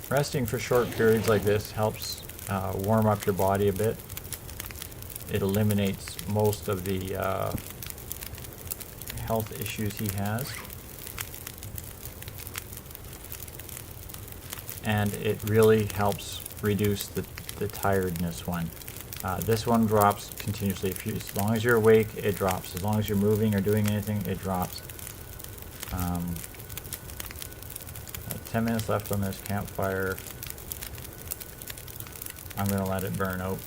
Resting for short periods like this helps warm up your body a bit. It eliminates most of the health issues he has. And it really helps reduce the tiredness one. This one drops continuously. As long as you're awake, it drops. As long as you're moving or doing anything, it drops. 10 minutes left on this campfire. I'm going to let it burn out.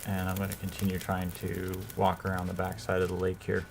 And I'm going to continue trying to walk around the back side of the lake here.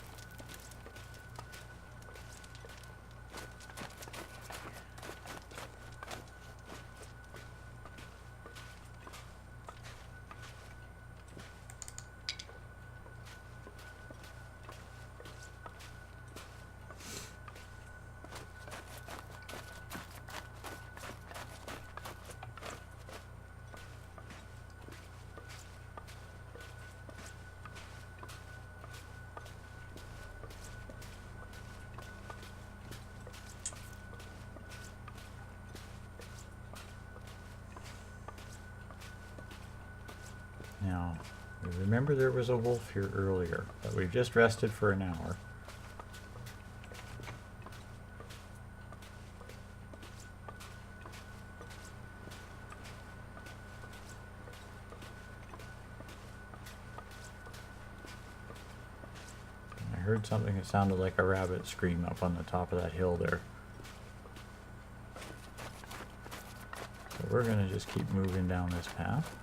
Now, remember there was a wolf here earlier, but we've just rested for an hour. I heard something that sounded like a rabbit scream up on the top of that hill there. So we're going to just keep moving down this path.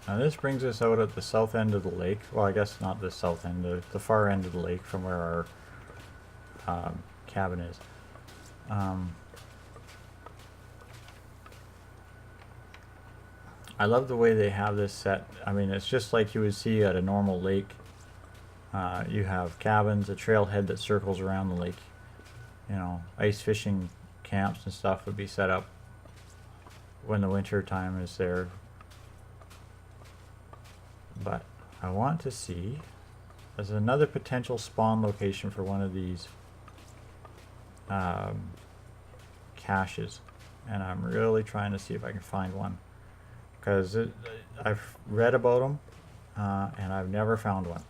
Now this brings us out at the south end of the lake. Well, I guess not the south end, the far end of the lake from where our cabin is. I love the way they have this set. I mean, it's just like you would see at a normal lake. You have cabins, a trailhead that circles around the lake. You know, ice fishing camps and stuff would be set up when the winter time is there. But I want to see, there's another potential spawn location for one of these caches, and I'm really trying to see if I can find one, because I've read about them and I've never found one.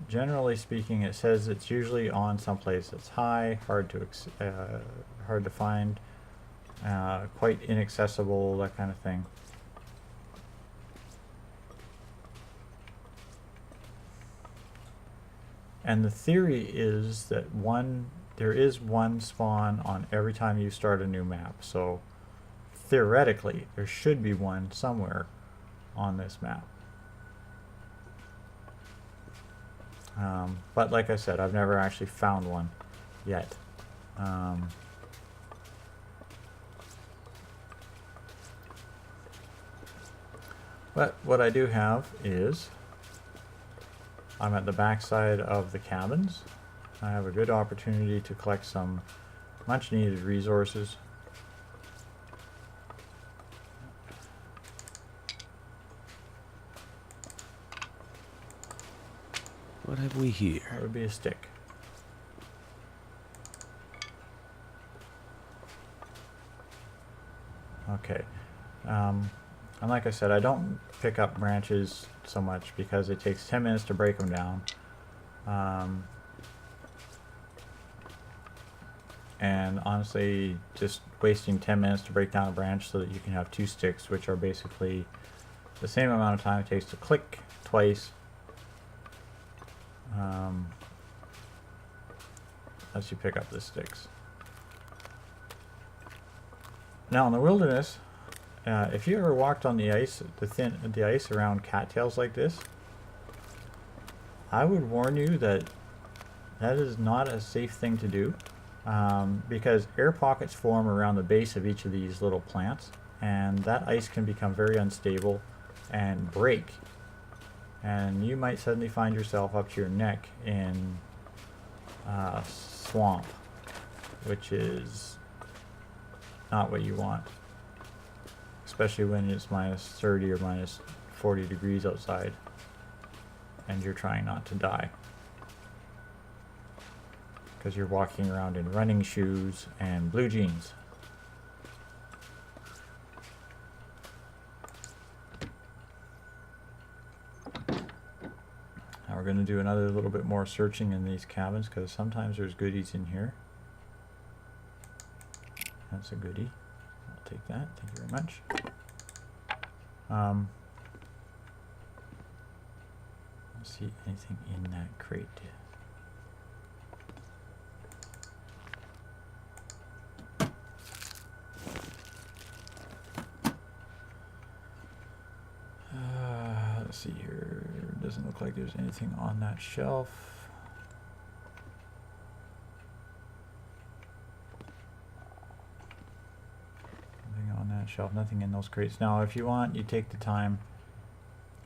Generally speaking, it says it's usually on someplace that's high, hard to find, quite inaccessible, that kind of thing. And the theory is that there is one spawn on every time you start a new map. So theoretically, there should be one somewhere on this map. But like I said, I've never actually found one yet. But what I do have is, I'm at the back side of the cabins. I have a good opportunity to collect some much needed resources. What have we here? That would be a stick. Okay. And like I said, I don't pick up branches so much because it takes 10 minutes to break them down. And honestly, just wasting 10 minutes to break down a branch so that you can have 2 sticks, which are basically the same amount of time it takes to click twice. Lets you pick up the sticks. Now in the wilderness, if you ever walked on the ice, the ice around cattails like this, I would warn you that that is not a safe thing to do, because air pockets form around the base of each of these little plants, and that ice can become very unstable and break, and you might suddenly find yourself up to your neck in swamp, which is not what you want, especially when it's minus 30 or minus 40 degrees outside and you're trying not to die because you're walking around in running shoes and blue jeans. Now we're going to do another little bit more searching in these cabins because sometimes there's goodies in here. That's a goodie. I'll take that. Thank you very much. Let's see anything in that crate. Let's see here. Doesn't look like there's anything on that shelf. Nothing on that shelf. Nothing in those crates. Now, if you want, you take the time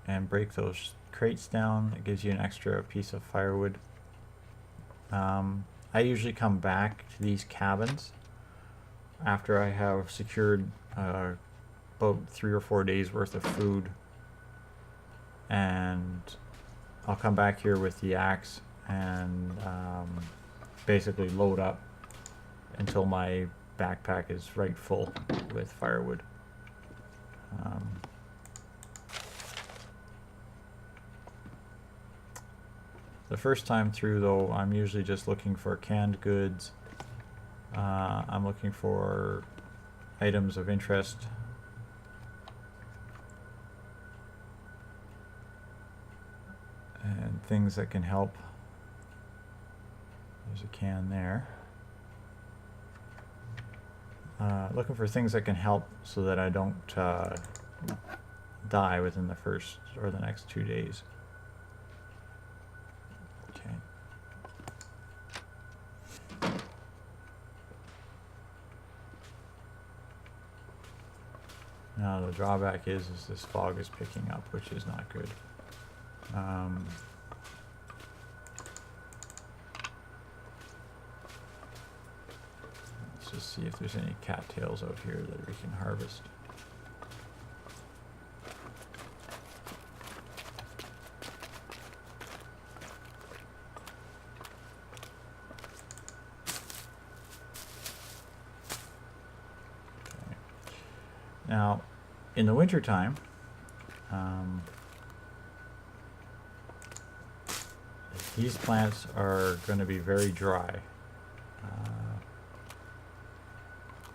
and break those crates down. It gives you an extra piece of firewood. I usually come back to these cabins after I have secured about 3 or 4 days worth of food, and I'll come back here with the axe and basically load up until my backpack is right full with firewood. The first time through, though, I'm usually just looking for canned goods. I'm looking for items of interest. And things that can help. There's a can there. Looking for things that can help so that I don't die within the first or the next 2 days. Okay. Now the drawback is this fog is picking up, which is not good. Let's just see if there's any cattails out here that we can harvest. Okay. Now, in the wintertime, these plants are going to be very dry,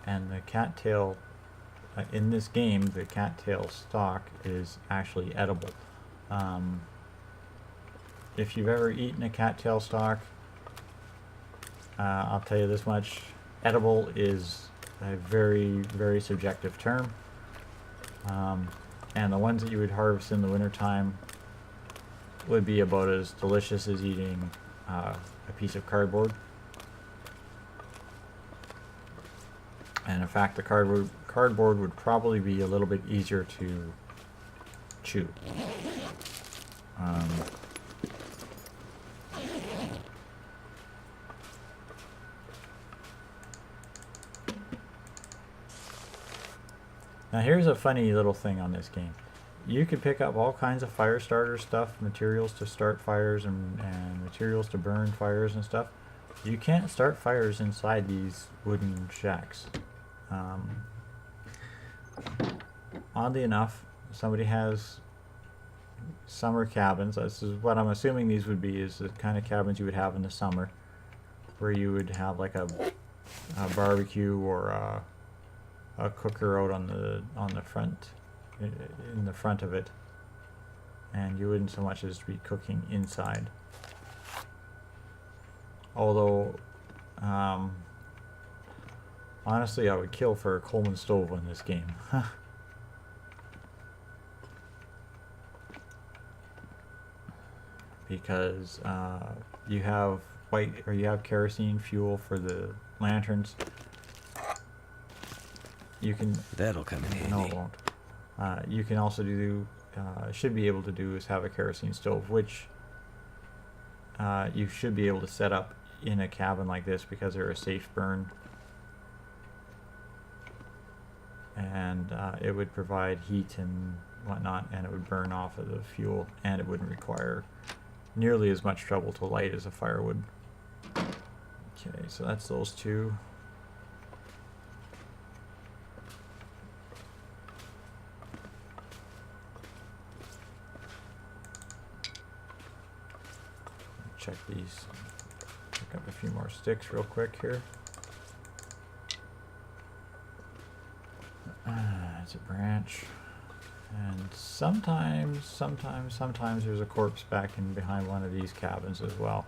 and the cattail in this game, the cattail stalk is actually edible. If you've ever eaten a cattail stalk, I'll tell you this much: edible is a very, very subjective term, and the ones that you would harvest in the wintertime would be about as delicious as eating a piece of cardboard. And in fact, the cardboard would probably be a little bit easier to chew. Now here's a funny little thing on this game. You could pick up all kinds of fire starter stuff, materials to start fires and materials to burn fires and stuff. You can't start fires inside these wooden shacks. Oddly enough, somebody has summer cabins. This is what I'm assuming these would be, is the kind of cabins you would have in the summer, where you would have like a barbecue or a cooker out on the front, in the front of it, and you wouldn't so much as be cooking inside. Although honestly, I would kill for a Coleman stove in this game. Because you have you have kerosene fuel for the lanterns. You can. That'll come in handy. No, it won't. You can also do should be able to do is have a kerosene stove, which you should be able to set up in a cabin like this because they're a safe burn. And it would provide heat and whatnot, and it would burn off of the fuel, and it wouldn't require nearly as much trouble to light as a fire would. Okay, so that's those two. Check these. Pick up a few more sticks real quick here. It's a branch. And sometimes there's a corpse back in behind one of these cabins as well.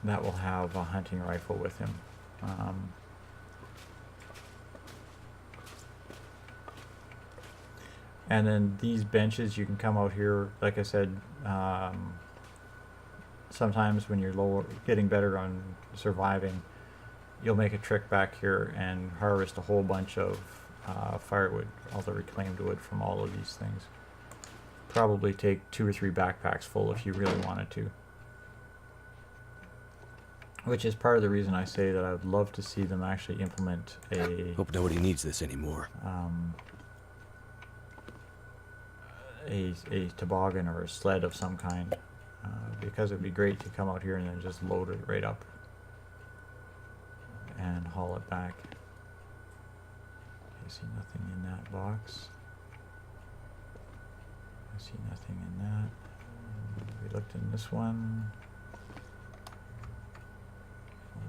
That will have a hunting rifle with him. And then these benches, you can come out here, like I said, sometimes when you're getting better on surviving, you'll make a trek back here and harvest a whole bunch of firewood, all the reclaimed wood from all of these things. Probably take 2 or 3 backpacks full if you really wanted to. Which is part of the reason I say that I would love to see them actually implement Hope nobody needs this anymore. A toboggan or a sled of some kind, because it'd be great to come out here and then just load it right up and haul it back. I see nothing in that box. I see nothing in that. We looked in this one.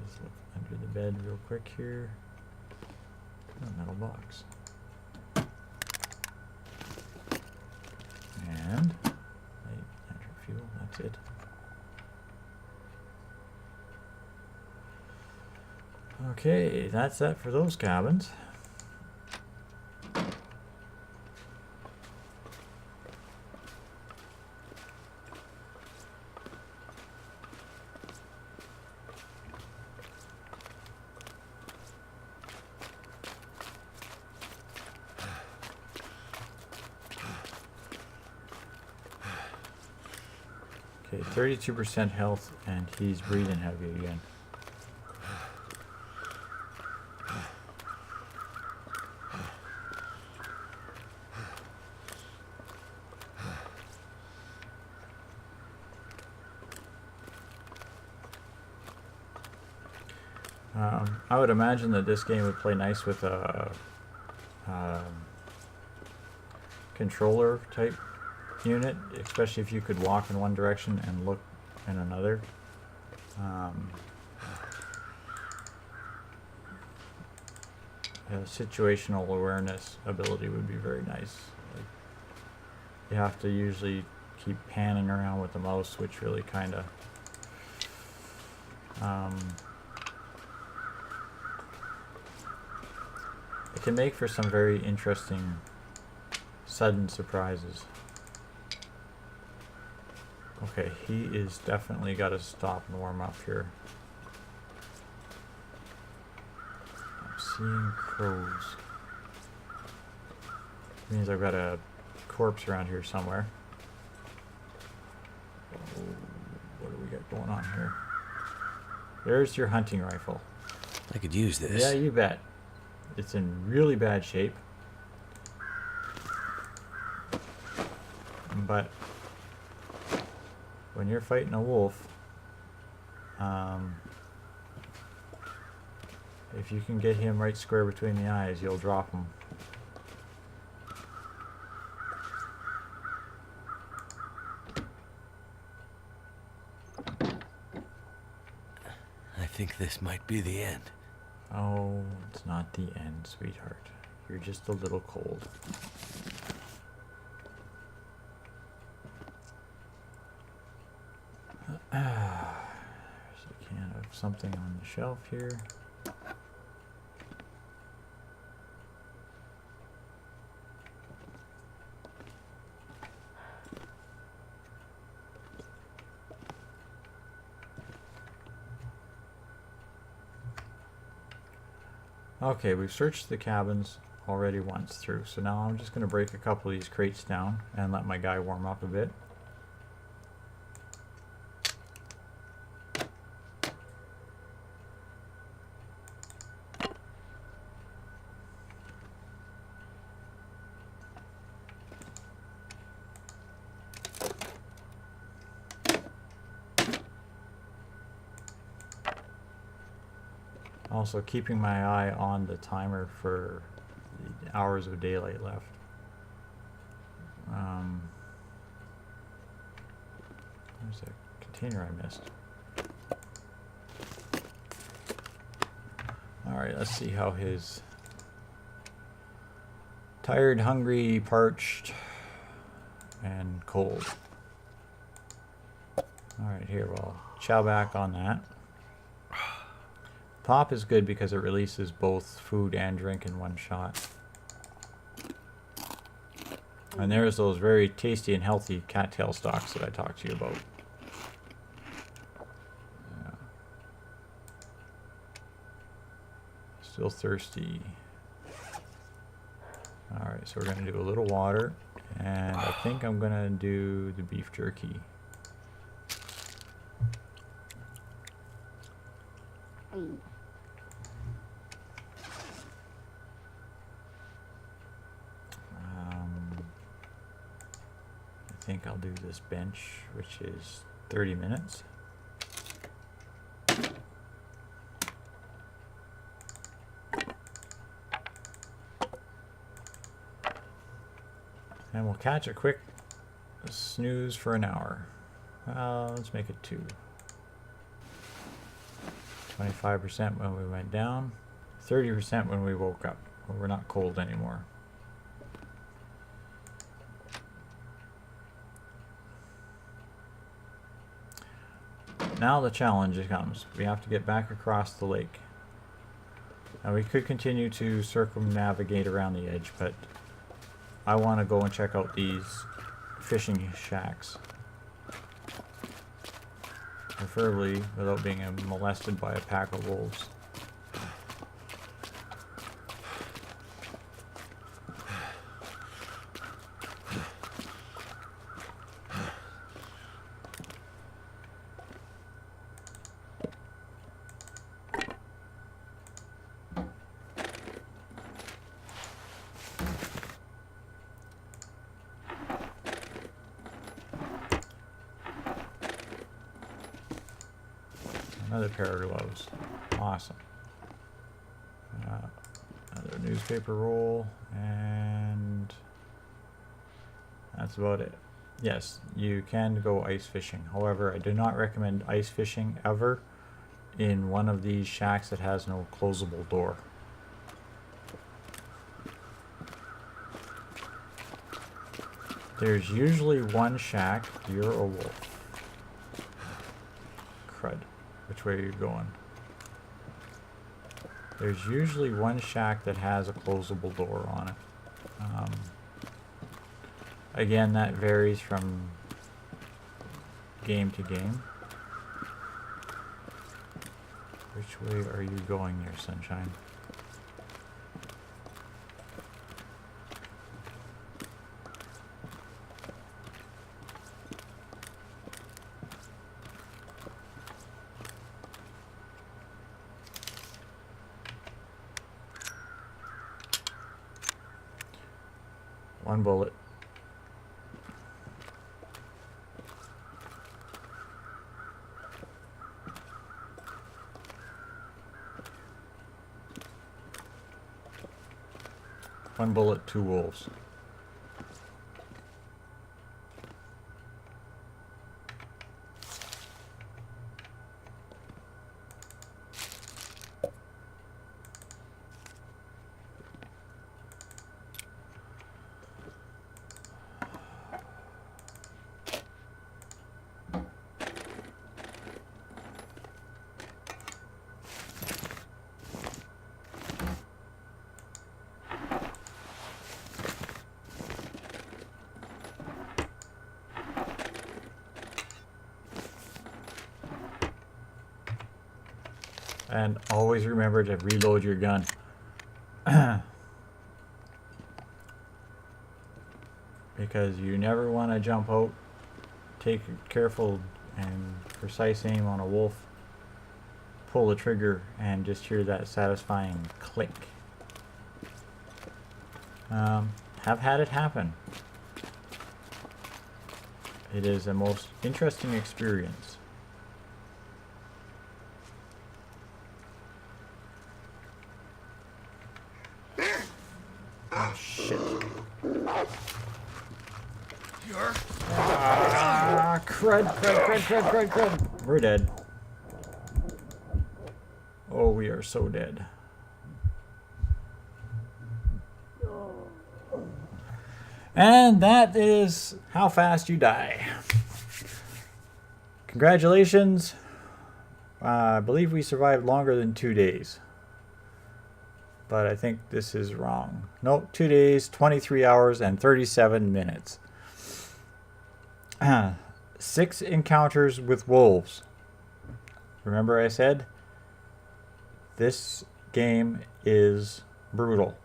Let's look under the bed real quick here. A metal box. And light, nitric fuel, that's it. Okay, that's that for those cabins. Okay, 32% health, and he's breathing heavy again. I would imagine that this game would play nice with a controller type unit, especially if you could walk in one direction and look in another. Situational awareness ability would be very nice. Like, you have to usually keep panning around with the mouse, which really kind of it can make for some very interesting sudden surprises. Okay, he is definitely got to stop and warm up here. I'm seeing crows. Means I've got a corpse around here somewhere. Oh, what do we got going on here? There's your hunting rifle. I could use this. Yeah, you bet. It's in really bad shape. But when you're fighting a wolf, if you can get him right square between the eyes, you'll drop him. I think this might be the end. Oh, it's not the end, sweetheart. You're just a little cold. There's a can of something on the shelf here. Okay, we've searched the cabins. already once through. So now I'm just going to break a couple of these crates down and let my guy warm up a bit. Also keeping my eye on the timer for the hours of daylight left. There's a container I missed. Alright, let's see how his tired, hungry, parched, and cold. Alright, here, we'll chow back on that. Pop is good because it releases both food and drink in one shot. And there's those very tasty and healthy cattail stalks that I talked to you about. Yeah. Still thirsty. Alright, so we're going to do a little water. And I think I'm going to do the beef jerky. I think I'll do this bench, which is 30 minutes. And we'll catch a quick snooze for an hour. Let's make it 2. 25% when we went down, 30% when we woke up. We're not cold anymore. Now the challenge comes. We have to get back across the lake. Now we could continue to circumnavigate around the edge, but I want to go and check out these fishing shacks. Preferably without being molested by a pack of wolves. Another pair of gloves. Awesome. Another newspaper roll, and that's about it. Yes, you can go ice fishing. However, I do not recommend ice fishing ever in one of these shacks that has no closable door. There's usually one shack. You're a wolf. Crud. Which way are you going? There's usually one shack that has a closable door on it. Again, that varies from game to game. Which way are you going there, sunshine? One bullet. One bullet, 2 wolves. And always remember to reload your gun. because you never want to jump out, take a careful and precise aim on a wolf, pull the trigger, and just hear that satisfying click. Have had it happen. It is a most interesting experience. Oh shit. Ah, crud. We're dead. Oh, we are so dead. And that is how fast you die. Congratulations. I believe we survived longer than 2 days. But I think this is wrong. Nope, 2 days, 23 hours, and 37 minutes. 6 encounters with wolves. Remember I said, this game is brutal.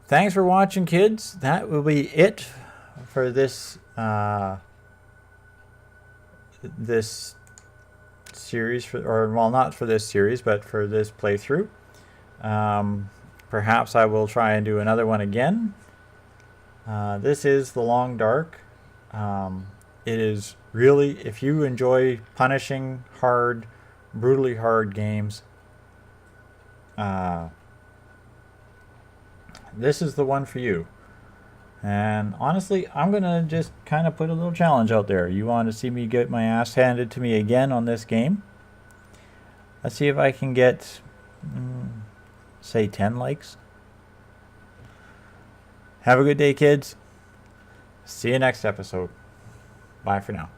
Thanks for watching, kids. That will be it for this this series, not for this series, but for this playthrough. Perhaps I will try and do another one again. This is The Long Dark. It is really, if you enjoy punishing, hard, brutally hard games, this is the one for you. And honestly, I'm going to just kind of put a little challenge out there. You want to see me get my ass handed to me again on this game? Let's see if I can get, say, 10 likes. Have a good day, kids. See you next episode. Bye for now.